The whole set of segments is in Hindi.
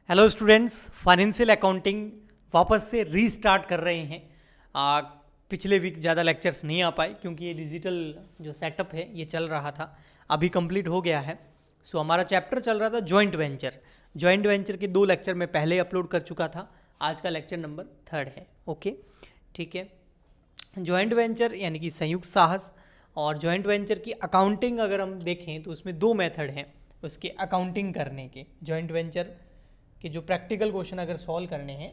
हेलो स्टूडेंट्स, फाइनेंशियल अकाउंटिंग वापस से रीस्टार्ट कर रहे हैं। पिछले वीक ज़्यादा लेक्चर्स नहीं आ पाए क्योंकि ये डिजिटल जो सेटअप है ये चल रहा था, अभी कंप्लीट हो गया है। सो हमारा चैप्टर चल रहा था जॉइंट वेंचर। जॉइंट वेंचर के 2 लेक्चर मैं पहले अपलोड कर चुका था, आज का लेक्चर नंबर 3 है। ओके, ठीक है। जॉइंट वेंचर यानी कि संयुक्त साहस और जॉइंट वेंचर की अकाउंटिंग अगर हम देखें तो उसमें 2 मेथड हैं उसकी अकाउंटिंग करने के। जॉइंट वेंचर कि जो प्रैक्टिकल क्वेश्चन अगर सॉल्व करने हैं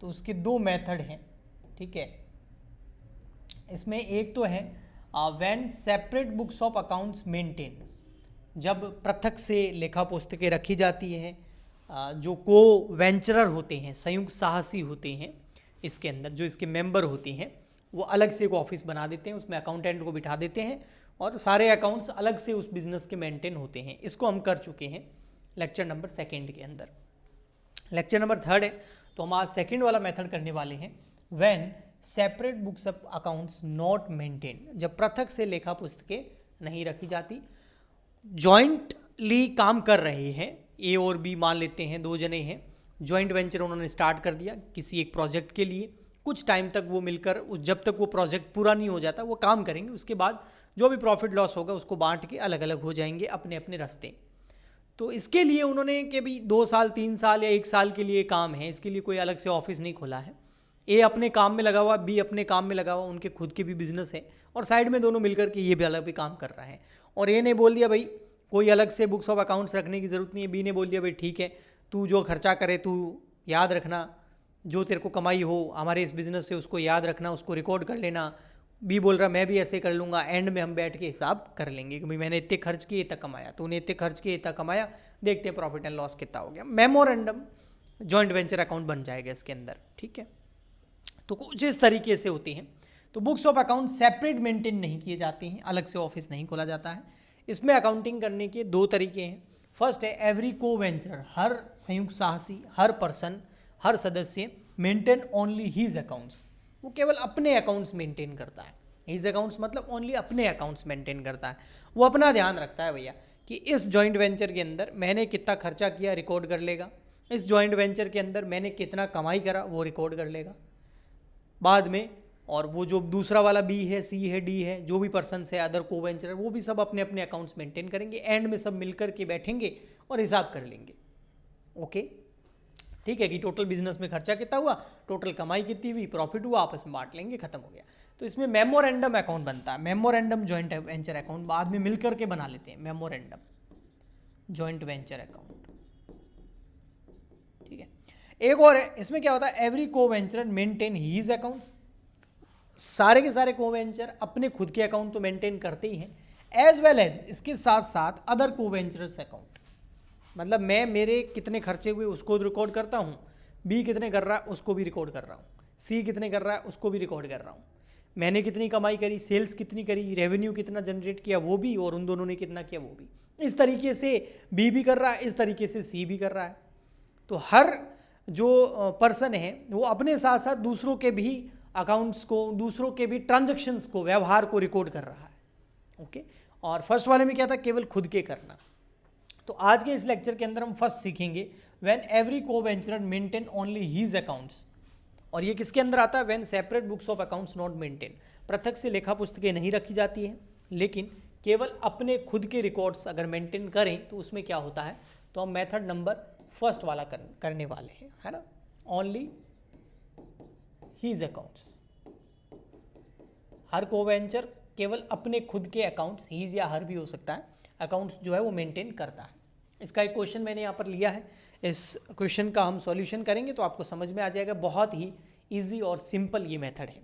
तो उसके 2 मेथड हैं, ठीक है। इसमें एक तो है when separate books of accounts maintain, जब पृथक से लेखा पुस्तकें रखी जाती हैं, जो को वेंचरर होते हैं, संयुक्त साहसी होते हैं, इसके अंदर जो इसके मेंबर होते हैं वो अलग से एक ऑफिस बना देते हैं, उसमें अकाउंटेंट को बिठा देते हैं और सारे अकाउंट्स अलग से उस बिजनेस के मेंटेन होते हैं। इसको हम कर चुके हैं लेक्चर नंबर 2 के अंदर। लेक्चर नंबर 3 है तो हम आज सेकंड वाला मेथड करने वाले हैं, when separate books of accounts not maintain, जब पृथक से लेखा पुस्तकें नहीं रखी जाती, जॉइंटली काम कर रहे हैं, ए और बी मान लेते हैं 2 जने हैं, जॉइंट वेंचर उन्होंने स्टार्ट कर दिया किसी एक प्रोजेक्ट के लिए। कुछ टाइम तक वो मिलकर जब तक वो प्रोजेक्ट पूरा नहीं हो जाता वो काम करेंगे, उसके बाद जो भी प्रॉफिट लॉस होगा उसको बांट के अलग अलग हो जाएंगे अपने अपने रास्ते। तो इसके लिए उन्होंने कि भी 2 साल 3 साल या 1 साल के लिए काम है, इसके लिए कोई अलग से ऑफिस नहीं खोला है। ए अपने काम में लगा हुआ, बी अपने काम में लगा हुआ, उनके खुद के भी बिजनेस है और साइड में दोनों मिलकर के ये भी अलग भी काम कर रहा है। और ए ने बोल दिया भाई कोई अलग से बुक्स ऑफ अकाउंट्स रखने की ज़रूरत नहीं है, बी ने बोल दिया भाई ठीक है, तू जो खर्चा करे तू याद रखना, जो तेरे को कमाई हो हमारे इस बिज़नेस से उसको याद रखना, उसको रिकॉर्ड कर लेना। बी बोल रहा मैं भी ऐसे कर लूँगा, एंड में हम बैठ के हिसाब कर लेंगे कि भाई मैंने इतने खर्च किए इतना कमाया, तूने इतने खर्च किए इतना कमाया, देखते हैं प्रॉफिट एंड लॉस कितना हो गया। मेमोरेंडम जॉइंट वेंचर अकाउंट बन जाएगा इसके अंदर, ठीक है। तो कुछ इस तरीके से होती हैं। तो books of account separate maintain नहीं किए जाते हैं, अलग से ऑफिस नहीं खोला जाता है। इसमें अकाउंटिंग करने के 2 तरीके हैं। फर्स्ट है एवरी को वेंचर, हर संयुक्त साहसी, हर पर्सन, हर सदस्य मेंटेन ओनली हीज अकाउंट्स, वो केवल अपने अकाउंट्स मेंटेन करता है। हीज अकाउंट्स मतलब ओनली अपने अकाउंट्स मेंटेन करता है, वो अपना ध्यान रखता है भैया कि इस जॉइंट वेंचर के अंदर मैंने कितना खर्चा किया रिकॉर्ड कर लेगा, इस जॉइंट वेंचर के अंदर मैंने कितना कमाई करा वो रिकॉर्ड कर लेगा बाद में। और वो जो दूसरा वाला बी है, सी है, डी है, जो भी पर्सन है अदर को वेंचर, वो भी सब अपने अपने अकाउंट्स मेंटेन करेंगे। एंड में सब मिलकर के बैठेंगे और हिसाब कर लेंगे। ओके, ठीक है कि टोटल बिजनेस में खर्चा कितना हुआ, टोटल कमाई कितनी हुई, प्रॉफिट हुआ, आपस में बांट लेंगे, खत्म हो गया। तो इसमें मेमोरेंडम अकाउंट बनता है। मेमोरेंडम जॉइंट वेंचर अकाउंट बाद में मिलकर के बना लेते हैं, मेमोरेंडम जॉइंट वेंचर अकाउंट, ठीक है। एक और है, इसमें क्या होता है, every co venture maintain his accounts, सारे के सारे को वेंचर अपने खुद के अकाउंट तो मेंटेन करते ही हैं, एज वेल एज इसके साथ साथ अदर को वेंचरर्स अकाउंट, मतलब मैं मेरे कितने खर्चे हुए उसको रिकॉर्ड करता हूँ, बी कितने कर रहा है उसको भी रिकॉर्ड कर रहा हूँ, सी कितने कर रहा है उसको भी रिकॉर्ड कर रहा हूँ, मैंने कितनी कमाई करी, सेल्स कितनी करी, रेवेन्यू कितना जनरेट किया वो भी, और उन दोनों ने कितना किया वो भी। इस तरीके से बी भी कर रहा है, इस तरीके से सी भी कर रहा है। तो हर जो पर्सन है वो अपने साथ साथ दूसरों के भी अकाउंट्स को, दूसरों के भी ट्रांजैक्शंस को, व्यवहार को रिकॉर्ड कर रहा है। ओके, और फर्स्ट वाले में क्या था, केवल खुद के करना। तो आज के इस लेक्चर के अंदर हम फर्स्ट सीखेंगे when every co venture maintain only his accounts, और ये किसके अंदर आता है, when separate books of accounts not maintain, पृथक से लेखा पुस्तकें नहीं रखी जाती हैं लेकिन केवल अपने खुद के रिकॉर्ड्स अगर मेंटेन करें तो उसमें क्या होता है। तो हम मेथड नंबर फर्स्ट वाला करने वाले हैं, है ना, ओनली हीज अकाउंट्स। हर को वेंचर केवल अपने खुद के अकाउंट्स, हीज या हर भी हो सकता है, अकाउंट्स जो है वो मेंटेन करता है। इसका एक क्वेश्चन मैंने यहाँ पर लिया है, इस क्वेश्चन का हम सॉल्यूशन करेंगे तो आपको समझ में आ जाएगा। बहुत ही इजी और सिंपल ये मेथड है।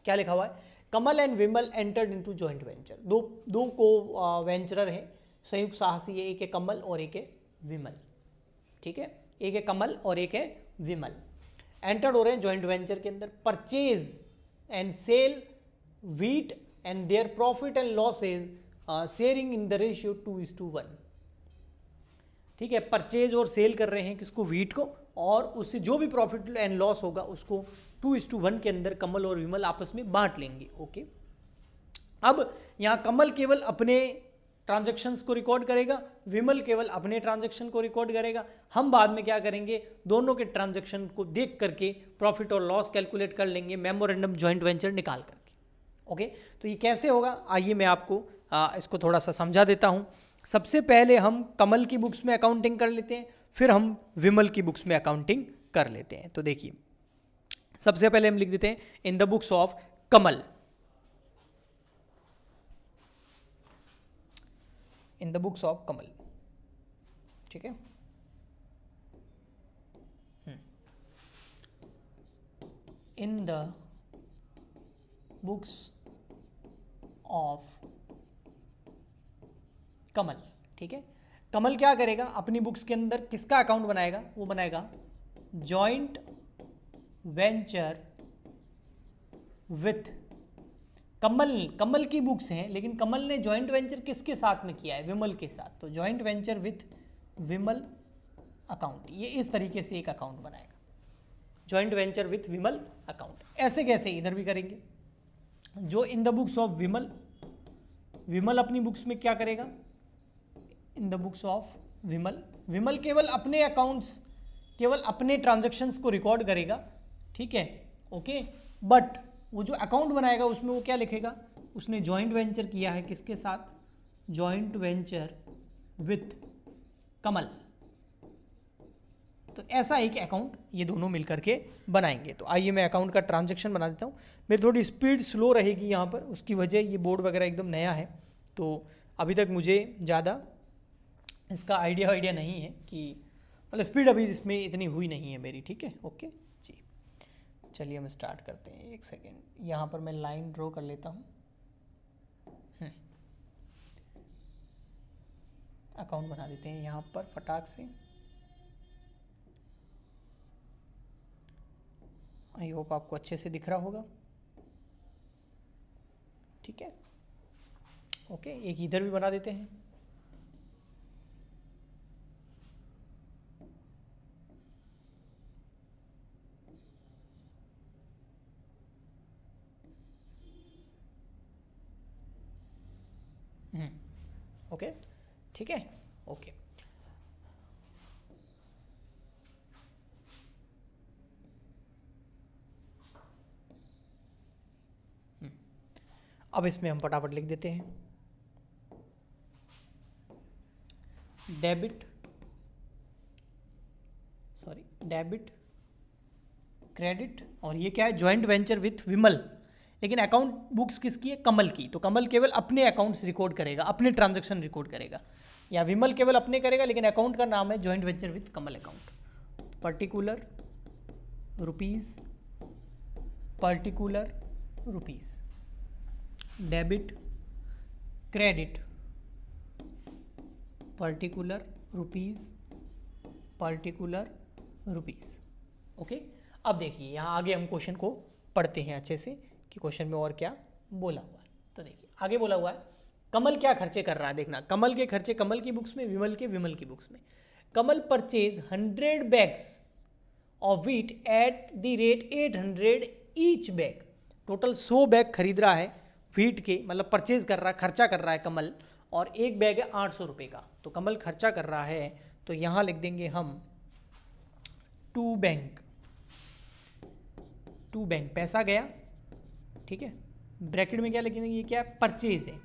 क्या लिखा हुआ है, Kamal and Vimal entered into joint venture, दो को वेंचरर है, संयुक्त साहसी है, एक है कमल और एक है विमल, ठीक है, एक है कमल और एक है विमल, एंटर्ड हो रहे हैं जॉइंट वेंचर के अंदर। Purchase and sale wheat and their profit and losses sharing in the ratio 2:1, ठीक है। परचेज और सेल कर रहे हैं किसको, व्हीट को, और उससे जो भी प्रॉफिट एंड लॉस होगा उसको 2:1 के अंदर कमल और विमल आपस में बांट लेंगे। ओके, अब यहाँ कमल केवल अपने ट्रांजैक्शंस को रिकॉर्ड करेगा, विमल केवल अपने ट्रांजैक्शन को रिकॉर्ड करेगा। हम बाद में क्या करेंगे, दोनों के ट्रांजैक्शन को देख करके प्रॉफिट और लॉस कैलकुलेट कर लेंगे मेमोरेंडम जॉइंट वेंचर निकाल करके। ओके, तो ये कैसे होगा, आइए मैं आपको इसको थोड़ा सा समझा देता हूँ। सबसे पहले हम कमल की बुक्स में अकाउंटिंग कर लेते हैं, फिर हम विमल की बुक्स में अकाउंटिंग कर लेते हैं। तो देखिए, सबसे पहले हम लिख देते हैं in the books of Kamal, in the books of Kamal, ठीक है। In the books of Kamal, ठीक है। कमल क्या करेगा, अपनी बुक्स के अंदर किसका अकाउंट बनाएगा, वो बनाएगा जॉइंट वेंचर विथ कमल। कमल की बुक्स हैं, लेकिन कमल ने जॉइंट वेंचर किसके साथ में किया है, विमल के साथ। तो joint venture with Vimal account, ये इस तरीके से एक अकाउंट बनाएगा, joint venture with Vimal account. ऐसे कैसे इधर भी करेंगे, जो इन द बुक्स ऑफ विमल, विमल अपनी बुक्स में क्या करेगा, इन द बुक्स ऑफ विमल, विमल केवल अपने अकाउंट्स, केवल अपने ट्रांजैक्शंस को रिकॉर्ड करेगा, ठीक है, ओके। बट वो जो अकाउंट बनाएगा उसमें वो क्या लिखेगा, उसने जॉइंट वेंचर किया है किसके साथ, जॉइंट वेंचर विथ कमल। तो ऐसा एक अकाउंट ये दोनों मिलकर के बनाएंगे। तो आइए मैं अकाउंट का ट्रांजैक्शन बना देता हूँ। मेरी थोड़ी स्पीड स्लो रहेगी यहाँ पर, उसकी वजह ये बोर्ड वगैरह एकदम नया है, तो अभी तक मुझे ज़्यादा इसका आइडिया नहीं है कि मतलब स्पीड अभी इसमें इतनी हुई नहीं है मेरी, ठीक है, ओके जी। चलिए हम स्टार्ट करते हैं। एक सेकेंड, यहाँ पर मैं लाइन ड्रॉ कर लेता हूँ। अकाउंट बना देते हैं यहाँ पर फटाक से। आई होप आपको अच्छे से दिख रहा होगा, ठीक है, ओके। एक इधर भी बना देते हैं। ओके, ठीक है, ओके। अब इसमें हम फटाफट लिख देते हैं डेबिट क्रेडिट, और ये क्या है, जॉइंट वेंचर विथ विमल, लेकिन अकाउंट बुक्स किसकी है, कमल की। तो कमल केवल अपने अकाउंट्स रिकॉर्ड करेगा, अपने ट्रांजैक्शन रिकॉर्ड करेगा, या विमल केवल अपने करेगा, लेकिन अकाउंट का नाम है joint venture with Kamal account. Particular rupees, particular rupees, debit credit, particular rupees, particular rupees, okay. अब देखिए यहाँ आगे हम क्वेश्चन को पढ़ते हैं अच्छे से कि क्वेश्चन में और क्या बोला हुआ है। तो देखिए आगे बोला हुआ है, कमल क्या खर्चे कर रहा है, देखना कमल के खर्चे कमल की बुक्स में, विमल की बुक्स में। Kamal purchase 100 bags of wheat at the rate 800 each bag. Total 100 bag खरीद रहा है व्हीट के, मतलब परचेज कर रहा है, खर्चा कर रहा है कमल, और एक बैग है 800 रुपये का। तो कमल खर्चा कर रहा है, तो यहाँ लिख देंगे हम टू बैंक, पैसा गया, ठीक है। ब्रैकेट में क्या लिखेंगे, ये क्या है, परचेज है।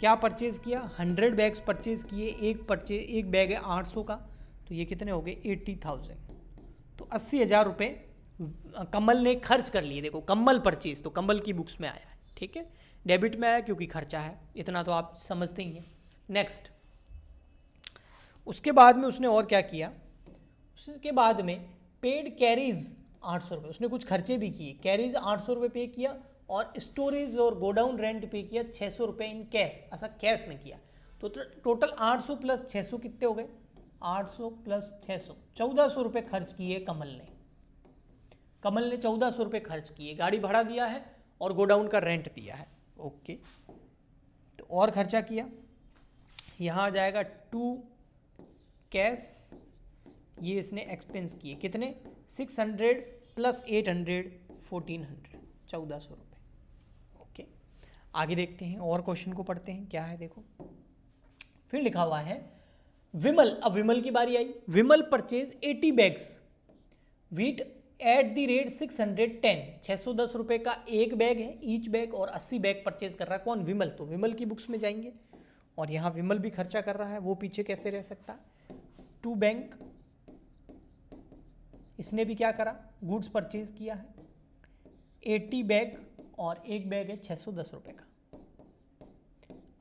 क्या परचेज किया, 100 बैग्स परचेज किए, एक बैग है 800 का, तो ये कितने हो गए 80,000। तो 80,000 रुपये कमल ने खर्च कर लिए। देखो कमल परचेज तो कमल की बुक्स में आया है, ठीक है, डेबिट में आया क्योंकि खर्चा है, इतना तो आप समझते ही हैं। नेक्स्ट, उसके बाद में उसने और क्या किया, उसके बाद में पेड कैरीज 800 रुपये, उसने कुछ खर्चे भी किए, कैरीज 800 रुपये पे किया, और स्टोरेज और गोडाउन रेंट पे किया 600 रुपये इन कैश, ऐसा कैश में किया। तो टोटल 800 प्लस 600 कितने हो गए, 800 प्लस 600 1400 रुपये खर्च किए कमल ने 1400 रुपये खर्च किए, गाड़ी भाड़ा दिया है और गोडाउन का रेंट दिया है, ओके। तो और खर्चा किया, यहाँ आ जाएगा टू कैश, ये इसने एक्सपेंस किए कितने 600 प्लस 800 1400, 1400 रुपये, ओके। आगे देखते हैं और क्वेश्चन को पढ़ते हैं क्या है। देखो फिर लिखा हुआ है विमल, अब विमल की बारी आई। Vimal purchase 80 bags wheat at the rate 610, 610 रुपये का एक बैग है ईच बैग, और 80 बैग परचेज कर रहा है कौन? विमल। तो विमल की बुक्स में जाएंगे और यहाँ विमल भी खर्चा कर रहा है, वो पीछे कैसे रह सकता है? टू बैंक, इसने भी क्या करा? गुड्स परचेज किया है 80 बैग और एक बैग है 610 रुपये का।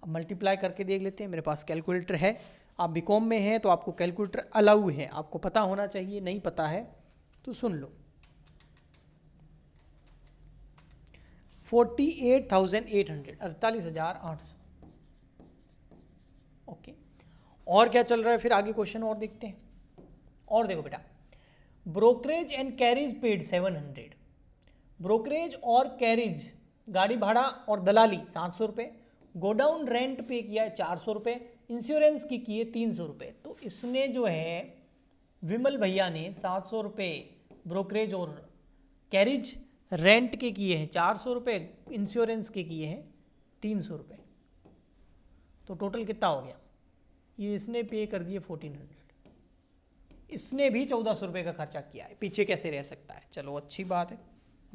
अब मल्टीप्लाई करके देख लेते हैं। मेरे पास कैलकुलेटर है, आप बीकॉम में हैं तो आपको कैलकुलेटर अलाउ है, आपको पता होना चाहिए, नहीं पता है तो सुन लो। 48,800, 48,800। ओके, और क्या चल रहा है फिर आगे? क्वेश्चन और देखते हैं। और देखो बेटा, brokerage and carriage paid 700, brokerage और कैरिज गाड़ी भाड़ा और दलाली 700 रुपये, गोडाउन रेंट पे किया है 400 रुपये, इंश्योरेंस की किए 300 रुपये। तो इसने जो है विमल भैया ने 700 रुपये ब्रोकरेज और कैरिज रेंट के किए हैं 400 रुपये, इंश्योरेंस के किए हैं 300 रुपये। तो टोटल कितना हो गया? ये इसने पे कर दिए 1400, इसने भी 1400 रुपये का खर्चा किया है, पीछे कैसे रह सकता है? चलो अच्छी बात है,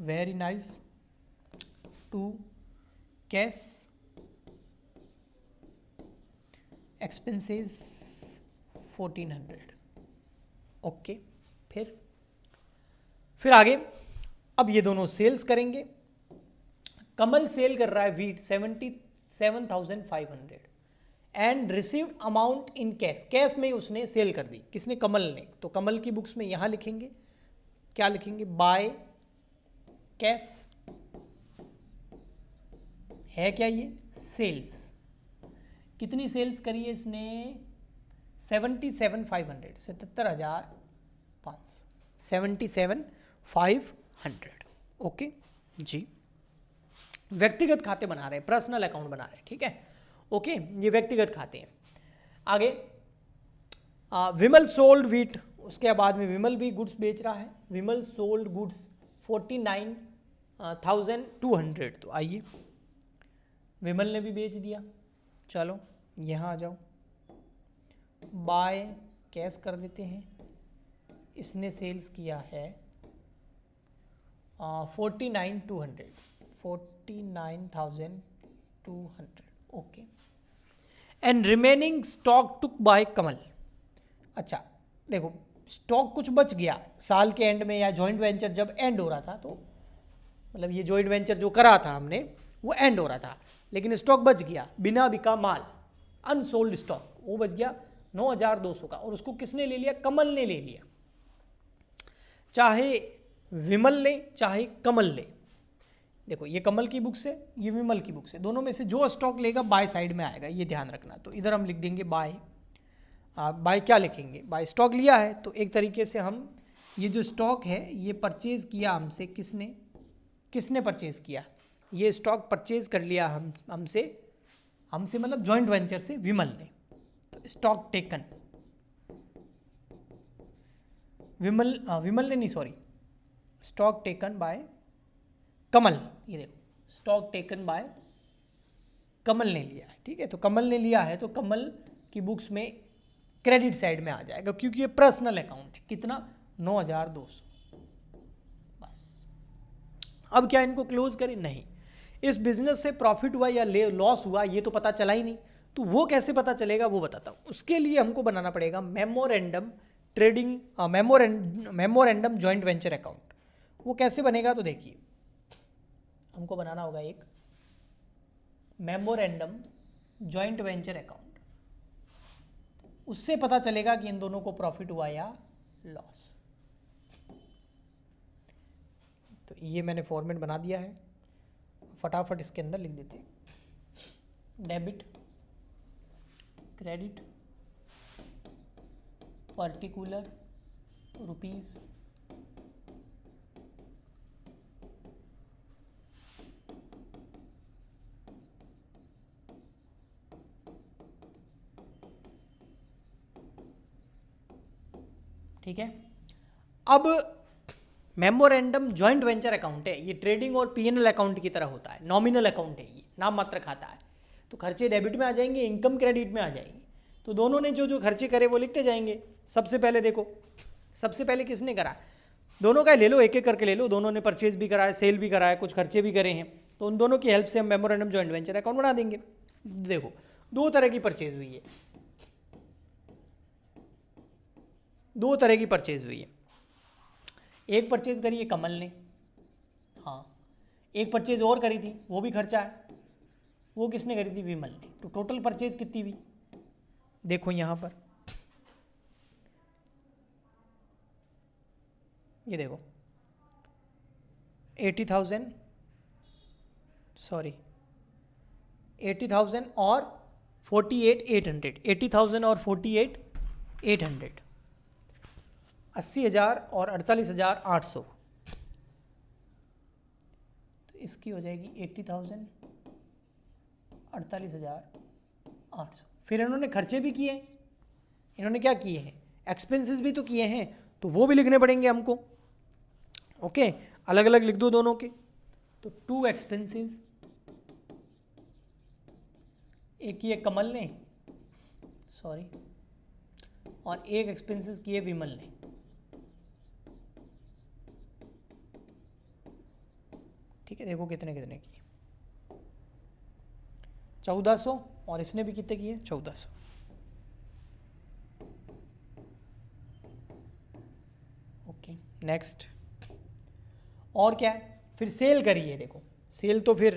very nice. To cash expenses 1400। Okay, फिर आगे, अब ये दोनों सेल्स करेंगे। कमल सेल कर रहा है wheat 77,500 and received amount in cash, cash में उसने सेल कर दी। किसने? कमल ने। तो कमल की बुक्स में यहां लिखेंगे, क्या लिखेंगे? बाय कैश है क्या ये? सेल्स। कितनी सेल्स करी है इसने? 77,500, 77,500, 77,500। ओके जी, व्यक्तिगत खाते बना रहे हैं, पर्सनल अकाउंट बना रहे हैं, ठीक है। ओके, ये व्यक्तिगत खाते हैं। आगे विमल सोल्ड वीट, उसके बाद में विमल भी गुड्स बेच रहा है। विमल सोल्ड गुड्स 49,200। तो आइए, विमल ने भी बेच दिया। चलो यहाँ आ जाओ, बाय कैश कर देते हैं। इसने सेल्स किया है 49,200, 49,200। Okay, and remaining stock took by Kamal. अच्छा देखो, स्टॉक कुछ बच गया साल के एंड में, या जॉइंट वेंचर जब एंड हो रहा था, तो मतलब ये जॉइंट वेंचर जो करा था हमने वो एंड हो रहा था, लेकिन स्टॉक बच गया, बिना बिका माल, अनसोल्ड स्टॉक, वो बच गया 9,200 का, और उसको किसने ले लिया? कमल ने ले लिया। चाहे विमल ले चाहे कमल ले, देखो ये कमल की बुक से, ये विमल की बुक से, दोनों में से जो स्टॉक लेगा बाय साइड में आएगा, ये ध्यान रखना। तो इधर हम लिख देंगे बाय। बाय क्या लिखेंगे? बाय स्टॉक लिया है, तो एक तरीके से हम ये जो स्टॉक है ये परचेज किया हमसे, किसने परचेज किया? ये स्टॉक परचेज कर लिया हमसे मतलब जॉइंट वेंचर से विमल ने। तो स्टॉक टेकन, विमल ने नहीं, सॉरी, स्टॉक टेकन बाय कमल। ये देखो, स्टॉक टेकन बाय कमल ने लिया है, ठीक है। तो कमल ने लिया है तो कमल की बुक्स में क्रेडिट साइड में आ जाएगा, क्योंकि ये पर्सनल अकाउंट है। कितना? 9,200। बस, अब क्या इनको क्लोज करें? नहीं, इस बिजनेस से प्रॉफिट हुआ या लॉस हुआ ये तो पता चला ही नहीं, तो वो कैसे पता चलेगा वो बताता हूँ। उसके लिए हमको बनाना पड़ेगा memorandum trading, memorandum joint venture account. वो कैसे बनेगा? तो देखिए, हमको बनाना होगा एक मेमोरेंडम जॉइंट वेंचर अकाउंट, उससे पता चलेगा कि इन दोनों को प्रॉफिट हुआ या लॉस। तो ये मैंने फॉर्मेट बना दिया है, फटाफट इसके अंदर लिख देते हैं। डेबिट, क्रेडिट, पर्टिकुलर, रुपीस, ठीक है। अब मेमोरेंडम जॉइंट वेंचर अकाउंट है, ये ट्रेडिंग और पीएनएल अकाउंट की तरह होता है, नॉमिनल अकाउंट है, ये नाम मात्र खाता है। तो खर्चे डेबिट में आ जाएंगे, इनकम क्रेडिट में आ जाएगी। तो दोनों ने जो जो खर्चे करे वो लिखते जाएंगे। सबसे पहले देखो, सबसे पहले किसने करा, दोनों का ले लो, एक एक करके ले लो। दोनों ने परचेज भी कराया, सेल भी कराया, कुछ खर्चे भी करे हैं, तो उन दोनों की हेल्प से हम मेमोरेंडम जॉइंट वेंचर अकाउंट बना देंगे। देखो दो तरह की परचेज हुई है, दो तरह की परचेज हुई है। एक परचेज करी है कमल ने, हाँ, एक परचेज और करी थी, वो भी खर्चा है, वो किसने करी थी, विमल ने। तो टोटल परचेज कितनी हुई, देखो यहाँ पर, ये देखो 80,000 और 48,800, 80,000 और 48,800, 80,000 और 48,800। तो इसकी हो जाएगी 80,000, 48,800। फिर इन्होंने खर्चे भी किए, इन्होंने क्या किए हैं, एक्सपेंसेस भी तो किए हैं, तो वो भी लिखने पड़ेंगे हमको। ओके, अलग अलग लिख दो दोनों के। तो 2 एक्सपेंसेस, एक किए कमल ने, सॉरी, और एक एक्सपेंसेस किए विमल ने। ठीक है, देखो कितने कितने किए, 1400, और इसने भी कितने किए, 1400। Okay, next. और क्या है, फिर सेल करिए। देखो सेल तो फिर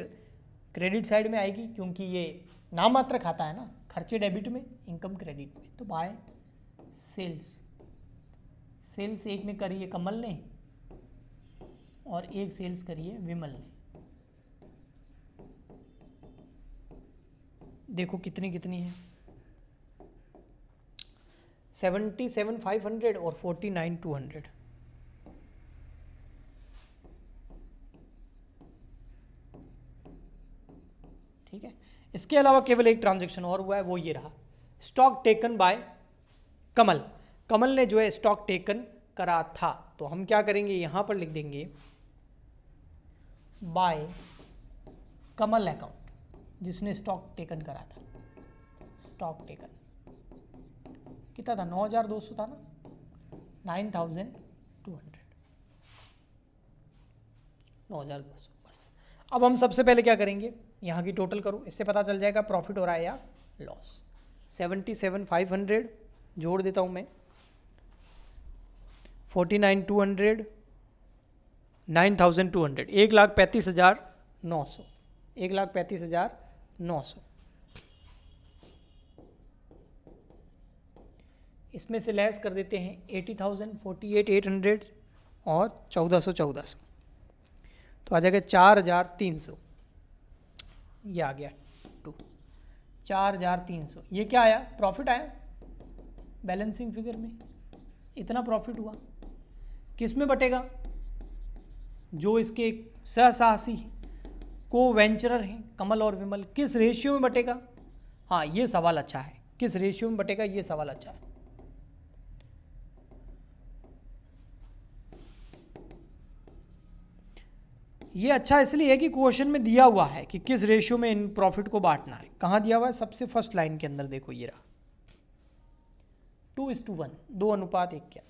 क्रेडिट साइड में आएगी, क्योंकि ये नाम मात्र खाता है ना, खर्चे डेबिट में, इनकम क्रेडिट में। तो बाय सेल्स, सेल्स एक ने करी है कमल ने, और एक सेल्स करी है विमल ने। देखो कितनी कितनी है, 77,500 और 49,200। ठीक है, इसके अलावा केवल एक ट्रांजैक्शन और हुआ है, वो ये रहा, स्टॉक टेकन बाय कमल। कमल ने जो है स्टॉक टेकन करा था, तो हम क्या करेंगे, यहां पर लिख देंगे बाय कमल अकाउंट, जिसने स्टॉक टेकन करा था। स्टॉक टेकन कितना था, 9,200 था ना, 9,200, 9,200 बस। अब हम सबसे पहले क्या करेंगे, यहाँ की टोटल करो, इससे पता चल जाएगा प्रॉफिट हो रहा है या लॉस। 77,500 जोड़ देता हूँ मैं, 49,200, 9,200, 1,35,900, 1,35,900। इसमें से लेस कर देते हैं 80,000, 48,800 और 1,400, तो आ जाएगा 4,300। ये आ गया 2, 4,300। ये क्या आया, प्रॉफिट आया बैलेंसिंग फिगर में, इतना प्रॉफिट हुआ। किस में बटेगा, जो इसके सहसाहसी को वेंचरर हैं कमल और विमल, किस रेशियो में बटेगा। हाँ, ये सवाल अच्छा है, किस रेशियो में बटेगा, ये सवाल अच्छा है। ये अच्छा इसलिए है कि क्वेश्चन में दिया हुआ है कि किस रेशियो में इन प्रॉफिट को बांटना है। कहाँ दिया हुआ है, सबसे फर्स्ट लाइन के अंदर देखो, ये रहा 2:1, 2:1 के अंदर।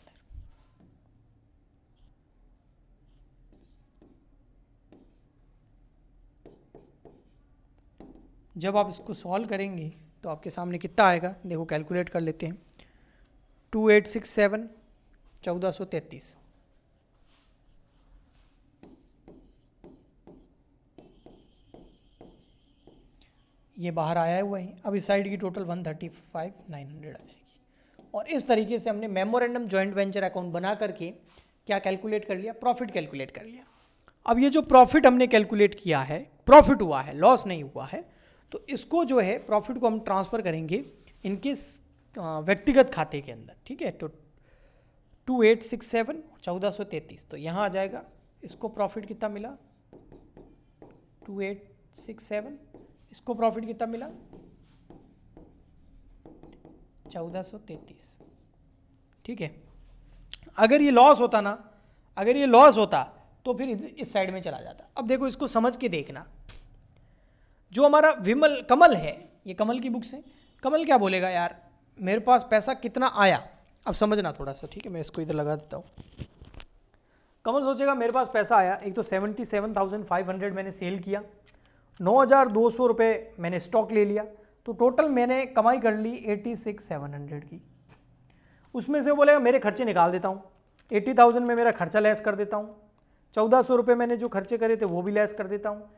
जब आप इसको सॉल्व करेंगे तो आपके सामने कितना आएगा, देखो कैलकुलेट कर लेते हैं। 2867, 1433। ये बाहर आया हुआ है। अब इस साइड की टोटल 135,900 आ जाएगी। और इस तरीके से हमने मेमोरेंडम जॉइंट वेंचर अकाउंट बना करके क्या कैलकुलेट कर लिया, प्रॉफिट कैलकुलेट कर लिया। अब ये जो प्रॉफिट हमने कैलकुलेट किया है, प्रॉफिट हुआ है, लॉस नहीं हुआ है, तो इसको जो है प्रॉफिट को हम ट्रांसफ़र करेंगे इनके व्यक्तिगत खाते के अंदर। ठीक है, तो 2867 1433, तो यहाँ आ जाएगा। इसको प्रॉफिट कितना मिला, 2867, इसको प्रॉफिट कितना मिला, 1433। ठीक है, अगर ये लॉस होता ना, अगर ये लॉस होता तो फिर इस साइड में चला जाता। अब देखो इसको समझ के देखना, जो हमारा कमल है, ये कमल की बुक से, कमल क्या बोलेगा, यार मेरे पास पैसा कितना आया, अब समझना थोड़ा सा, ठीक है। मैं इसको इधर लगा देता हूँ। कमल सोचेगा मेरे पास पैसा आया, एक तो 77,500 मैंने सेल किया, 9,200 रुपये मैंने स्टॉक ले लिया, तो टोटल मैंने कमाई कर ली 86,700 की। उसमें से वो बोलेगा मेरे खर्चे निकाल देता हूँ, 80,000 में मेरा खर्चा लेस कर देता हूँ, 1,400 रुपये मैंने जो खर्चे करे थे वो भी लेस कर देता हूँ,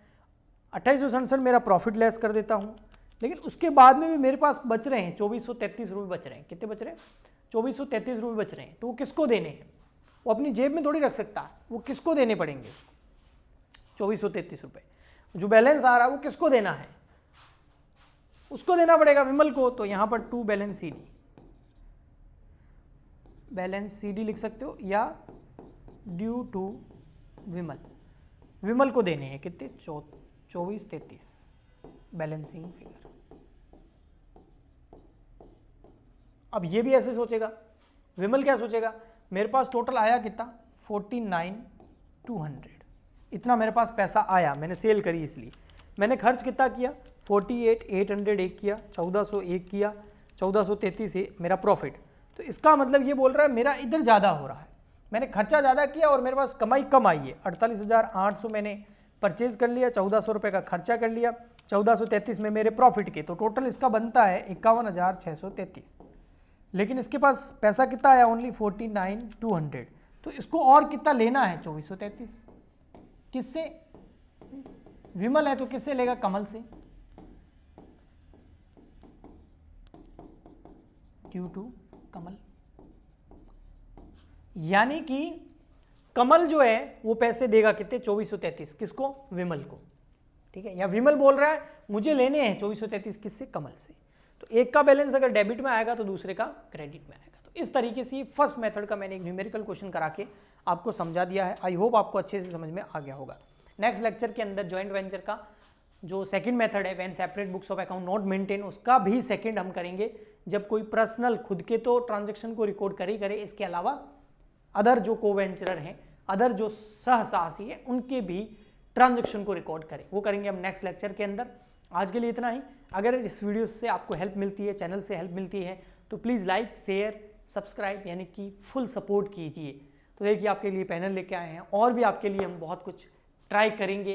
2867 मेरा प्रॉफिट लेस कर देता हूँ। लेकिन उसके बाद में भी मेरे पास बच रहे हैं 2,433 रुपये बच रहे हैं। कितने बच रहे हैं? 2,433 रुपये बच रहे हैं। तो वो किसको देने हैं? वो अपनी जेब में थोड़ी रख सकता है, वो किसको देने पड़ेंगे उसको? 2,433 रुपये जो बैलेंस आ रहा है वो किसको देना है? उसको देना पड़ेगा, विमल को। तो यहाँ पर टू बैलेंस सी डी लिख सकते हो, या ड्यू टू विमल, विमल को देने हैं कितने? 2433 बैलेंसिंग फिगर। अब ये भी ऐसे सोचेगा, विमल क्या सोचेगा? मेरे पास टोटल आया कितना? 49,200, इतना मेरे पास पैसा आया, मैंने सेल करी इसलिए। मैंने खर्च कितना किया? 48,801 किया, 1,401 किया, 1,433 मेरा प्रॉफिट। तो इसका मतलब ये बोल रहा है मेरा इधर ज़्यादा हो रहा है, मैंने खर्चा ज़्यादा किया और मेरे पास कमाई कम आई है। 48,800 मैंने परचेज कर लिया, 1,400 रुपये का खर्चा कर लिया, 1,433 में मेरे प्रॉफिट के, तो टोटल इसका बनता है 51,633। लेकिन इसके पास पैसा कितना आया? ओनली 49,200। तो इसको और कितना लेना है? 2,433। किससे? विमल है तो किससे लेगा? कमल से, ड्यू टू कमल। यानी कि कमल जो है वो पैसे देगा कितने? 2,433। किसको? विमल को, ठीक है। या विमल बोल रहा है मुझे लेने हैं 2,433, किससे? कमल से। तो एक का बैलेंस अगर डेबिट में आएगा तो दूसरे का क्रेडिट में आएगा। तो इस तरीके से फर्स्ट मेथड का मैंने एक न्यूमेरिकल क्वेश्चन करा के आपको समझा दिया है। आई होप आपको अच्छे से समझ में आ गया होगा। नेक्स्ट लेक्चर के अंदर जॉइंट वेंचर का जो सेकंड मेथड है, when separate books of account not maintain, उसका भी सेकंड हम करेंगे, जब कोई पर्सनल खुद के तो ट्रांजेक्शन को रिकॉर्ड कर ही करे, इसके अलावा अदर जो को वेंचरर हैं, अदर जो सहसाहसी है, उनके भी ट्रांजेक्शन को रिकॉर्ड करें, वो करेंगे हम नेक्स्ट लेक्चर के अंदर। आज के लिए इतना ही। अगर इस वीडियो से आपको हेल्प मिलती है, चैनल से हेल्प मिलती है, तो प्लीज़ लाइक, शेयर, सब्सक्राइब, यानी कि फुल सपोर्ट कीजिए। तो देखिए आपके लिए पैनल लेके आए हैं, और भी आपके लिए हम बहुत कुछ ट्राई करेंगे,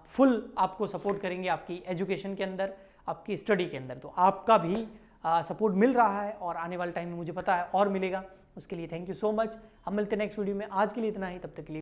फुल आपको सपोर्ट करेंगे आपकी एजुकेशन के अंदर, आपकी स्टडी के अंदर। तो आपका भी सपोर्ट मिल रहा है और आने वाले टाइम में मुझे पता है और मिलेगा। उसके लिए थैंक यू सो मच। हम मिलते हैं नेक्स्ट वीडियो में। आज के लिए इतना ही, तब तक के लिए